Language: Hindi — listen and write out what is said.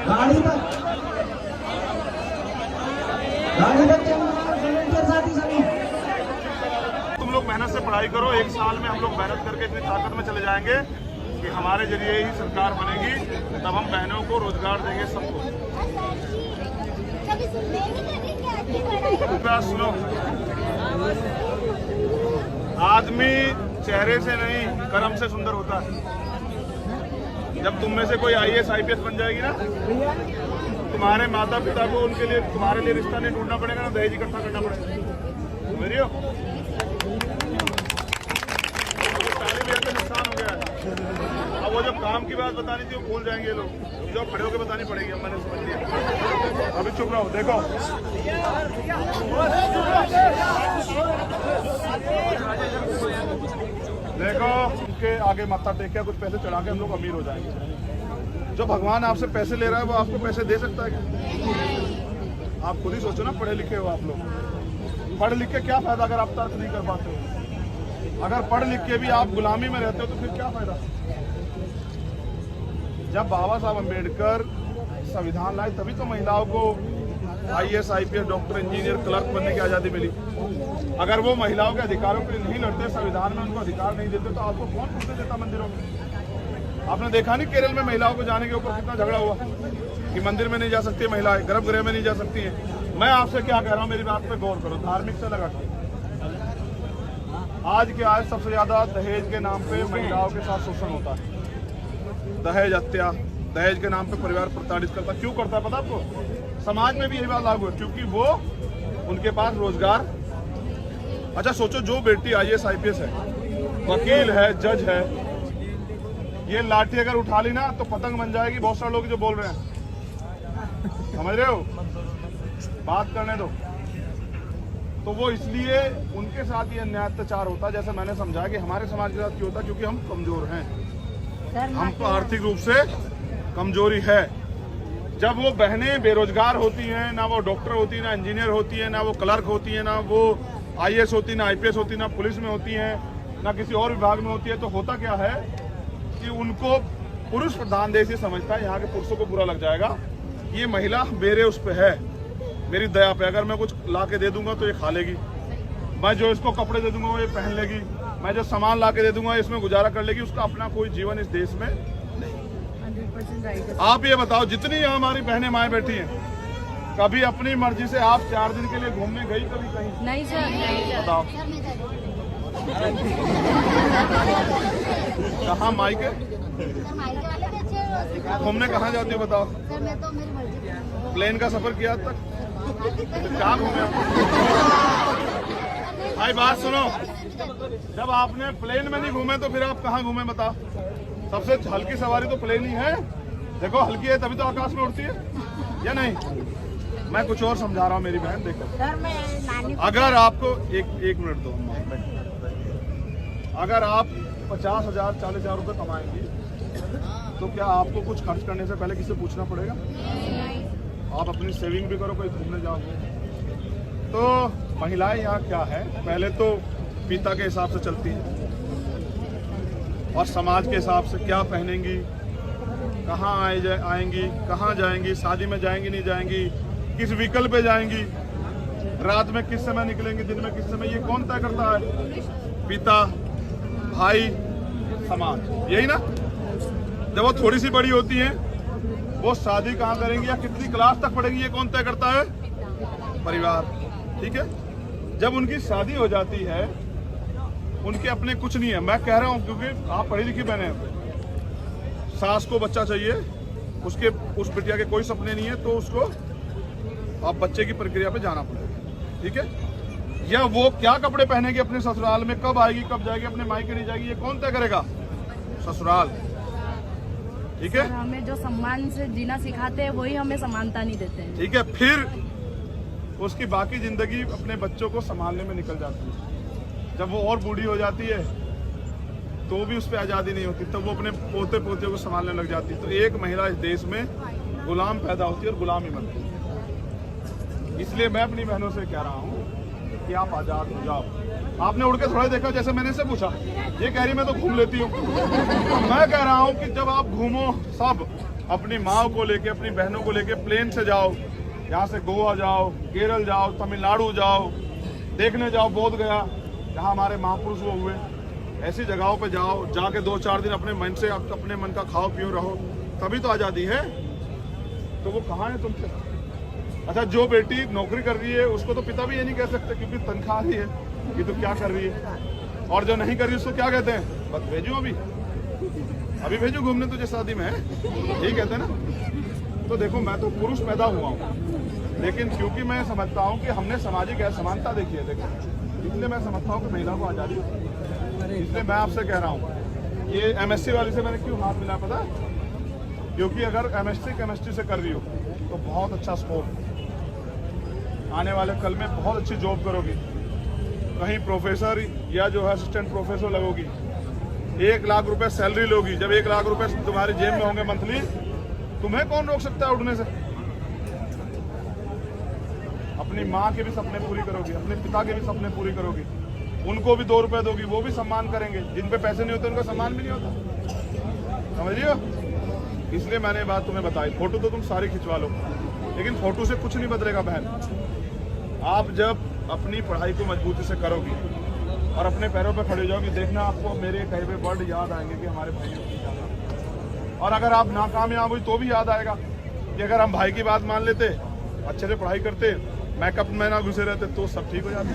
गाड़ी तुम लोग मेहनत से पढ़ाई करो, 1 साल में हम लोग मेहनत करके इतनी ताकत में चले जाएंगे कि हमारे जरिए ही सरकार बनेगी, तब हम बहनों को रोजगार देंगे सबको। सुनो, आदमी चेहरे से नहीं कर्म से सुंदर होता है। जब तुम में से कोई IAS IPS बन जाएगी ना, तुम्हारे माता पिता को उनके लिए तुम्हारे लिए रिश्ता नहीं ढूंढना पड़ेगा ना, दहेज इकट्ठा करना पड़ेगा। मेरी हो नुकसान हो गया है। अब वो जब काम की बात बतानी थी वो भूल जाएंगे लोग, जो खड़े होकर बतानी पड़ेगी। अब मैंने समझ लिया, अभी चुप रहो। देखो देखो, उनके आगे माथा टेक के कुछ पैसे चढ़ा के हम लोग अमीर हो जाएंगे। जो भगवान आपसे पैसे ले रहा है वो आपको पैसे दे सकता है क्या? आप खुद ही सोचो ना, पढ़े लिखे हो आप लोग। पढ़ लिख के क्या फायदा अगर आप तर्क नहीं कर पाते हो? अगर पढ़ लिख के भी आप गुलामी में रहते हो तो फिर क्या फायदा? जब बाबा साहब अम्बेडकर संविधान लाए तभी तो महिलाओं को IAS IPS doctor engineer clerk बनने की आज़ादी मिली। अगर वो महिलाओं के अधिकारों के लिए नहीं लड़ते, संविधान में उनको अधिकार नहीं देते, तो आपको कौन घुसने देता मंदिरों में? आपने देखा नहीं केरल में महिलाओं को जाने के ऊपर कितना झगड़ा हुआ कि मंदिर में नहीं जा सकती महिलाएं, गर्भगृह में नहीं जा सकती हैं। मैं आपसे क्या कह रहा हूँ, मेरी बात पे गौर करो, धार्मिक से लगा के। आज के आज सबसे ज्यादा दहेज के नाम पे महिलाओं के साथ शोषण होता है। दहेज हत्या, दहेज के नाम पे परिवार प्रताड़ित करता। क्यों करता है पता आपको? समाज में भी यही बात लागू है, क्योंकि वो उनके पास रोजगार। अच्छा सोचो, जो बेटी IAS IPS है, वकील है, जज है, ये लाठी अगर उठा ली ना तो पतंग बन जाएगी। बहुत सारे लोग जो बोल रहे हैं, समझ रहे हो? बात करने दो। तो वो इसलिए उनके साथ ये अन्याय अत्याचार होता है। जैसे मैंने समझा कि हमारे समाज के साथ क्यों होता है, क्योंकि हम कमजोर हैं, हमको आर्थिक रूप से कमजोरी है। जब वो बहनें बेरोजगार होती हैं, ना वो डॉक्टर होती है, ना इंजीनियर होती है, ना वो क्लर्क होती है, ना वो IAS होती, ना IPS होती, ना पुलिस में होती हैं, ना किसी और विभाग में होती है, तो होता क्या है कि उनको पुरुष प्रधान देश ये समझता है, यहाँ के पुरुषों को बुरा लग जाएगा, ये महिला मेरे उस पे है, मेरी दया पे। अगर मैं कुछ ला के दे दूंगा तो ये खा लेगी, मैं जो इसको कपड़े दे दूंगा वो ये पहन लेगी, मैं जो सामान ला के दे दूंगा इसमें गुजारा कर लेगी, उसका अपना कोई जीवन इस देश में नहीं। आप ये बताओ, जितनी हमारी बहनें माएँ बैठी हैं, कभी अपनी मर्जी से आप 4 दिन के लिए घूमने गई कभी कहीं? नहीं सर, नहीं। बताओ कहाँ मायके घूमने कहाँ जाती हो? बताओ। सर मैं तो मेरी मर्जी। प्लेन का सफर किया आज तक? कहाँ घूमे? भाई बात सुनो, जब आपने प्लेन में नहीं घूमे तो फिर आप कहाँ घूमे बताओ? सबसे हल्की सवारी तो प्लेन ही है। देखो हल्की है तभी तो आकाश में उड़ती है, या नहीं? मैं कुछ और समझा रहा हूँ मेरी बहन। देखो सर मैं नानी, अगर आपको एक मिनट दो, अगर आप 50,000 40,000 रुपये कमाएंगी तो क्या आपको कुछ खर्च करने से पहले किसी पूछना पड़ेगा? आप अपनी सेविंग भी करो, कोई घूमने जाओ। तो महिलाएं यहाँ क्या है, पहले तो पिता के हिसाब से चलती है और समाज के हिसाब से क्या पहनेंगी, कहाँ आएंगी, कहाँ जाएंगी, शादी में जाएंगी नहीं जाएंगी, किस व्हीकल पे जाएंगी, रात में किस समय निकलेंगी, दिन में किस समय, ये कौन तय करता है? पिता, भाई, समाज, यही ना? जब वो थोड़ी सी बड़ी होती हैं, वो शादी कहाँ करेंगी या कितनी क्लास तक पढ़ेंगी, ये कौन तय करता है? परिवार। ठीक है, जब उनकी शादी हो जाती है, उनके अपने कुछ नहीं है। मैं कह रहा हूँ क्योंकि आप पढ़ी लिखी बहने हैं, सास को बच्चा चाहिए, उसके उस बिटिया के कोई सपने नहीं है, तो उसको आप बच्चे की प्रक्रिया पे जाना पड़ेगा। ठीक है, या वो क्या कपड़े पहनेगी अपने ससुराल में, कब आएगी कब जाएगी, अपने मायके नहीं जाएगी, ये कौन तय करेगा? ससुराल। ठीक है, हमें जो सम्मान से जीना सिखाते हैं वही हमें समानता नहीं देते हैं। ठीक है, फिर उसकी बाकी जिंदगी अपने बच्चों को संभालने में निकल जाती है। जब वो और बूढ़ी हो जाती है तो भी उस पर आज़ादी नहीं होती, तब वो अपने पोते पोतियों को संभालने लग जाती है। तो एक महिला इस देश में गुलाम पैदा होती है और गुलाम ही बनती है। इसलिए मैं अपनी बहनों से कह रहा हूँ कि आप आजाद हो जाओ। आपने उड़ के थोड़ा देखा, जैसे मैंने से पूछा, ये कह रही मैं तो घूम लेती हूँ। तो मैं कह रहा हूँ कि जब आप घूमो, सब अपनी माँ को लेके, अपनी बहनों को लेके प्लेन से जाओ, यहाँ से गोवा जाओ, केरल जाओ, तमिलनाडु जाओ, देखने जाओ बोध गया जहाँ हमारे महापुरुष वो हुए, ऐसी जगहों पे जाओ, जाके 2-4 दिन अपने मन से, अपने मन का खाओ पियो रहो, तभी तो आज़ादी है। तो वो कहाँ है तुमसे? अच्छा, जो बेटी नौकरी कर रही है उसको तो पिता भी ये नहीं कह सकते क्योंकि तनख्वाह ही है कि तू क्या कर रही है, और जो नहीं कर रही उसको क्या कहते हैं? बस भेजो, अभी भेजो घूमने, तुझे शादी में है, यही कहते हैं ना। तो देखो, मैं तो पुरुष पैदा हुआ हूँ, लेकिन क्योंकि मैं समझता हूँ कि हमने सामाजिक असमानता देखी है, देखो, इसलिए मैं समझता हूँ कि महिला को आज़ादी, इसलिए मैं आपसे कह रहा हूँ, ये MSc वाली से मैंने क्यों हाथ मिला पता? क्योंकि अगर MSc केमिस्ट्री से कर रही हो तो बहुत अच्छा स्कोप, आने वाले कल में बहुत अच्छी जॉब करोगी, कहीं प्रोफेसर या जो है असिस्टेंट प्रोफेसर लगोगी, 1 लाख रुपए सैलरी लोगी। जब 1 लाख रुपए तुम्हारी जेब में होंगे मंथली, तुम्हें कौन रोक सकता है उठने से? अपनी माँ के भी सपने पूरी करोगी, अपने पिता के भी सपने पूरी करोगी, उनको भी 2 रुपए दोगी, वो भी सम्मान करेंगे। जिन पे पैसे नहीं होते उनका सम्मान भी नहीं होता, समझ रही हो? इसलिए मैंने ये बात तुम्हें बताई। फोटो तो तुम सारी खिंचवा लो, लेकिन फोटो से कुछ नहीं बदलेगा बहन। आप जब अपनी पढ़ाई को मजबूती से करोगी और अपने पैरों पर खड़े हो जाओगी, देखना आपको मेरे कहे हुए वर्ड याद आएंगे कि हमारे भाइयों की क्या। और अगर आप नाकामयाब हुई तो भी याद आएगा कि अगर हम भाई की बात मान लेते, अच्छे से पढ़ाई करते, मेकअप में ना घुसे रहते, तो सब ठीक हो जाते।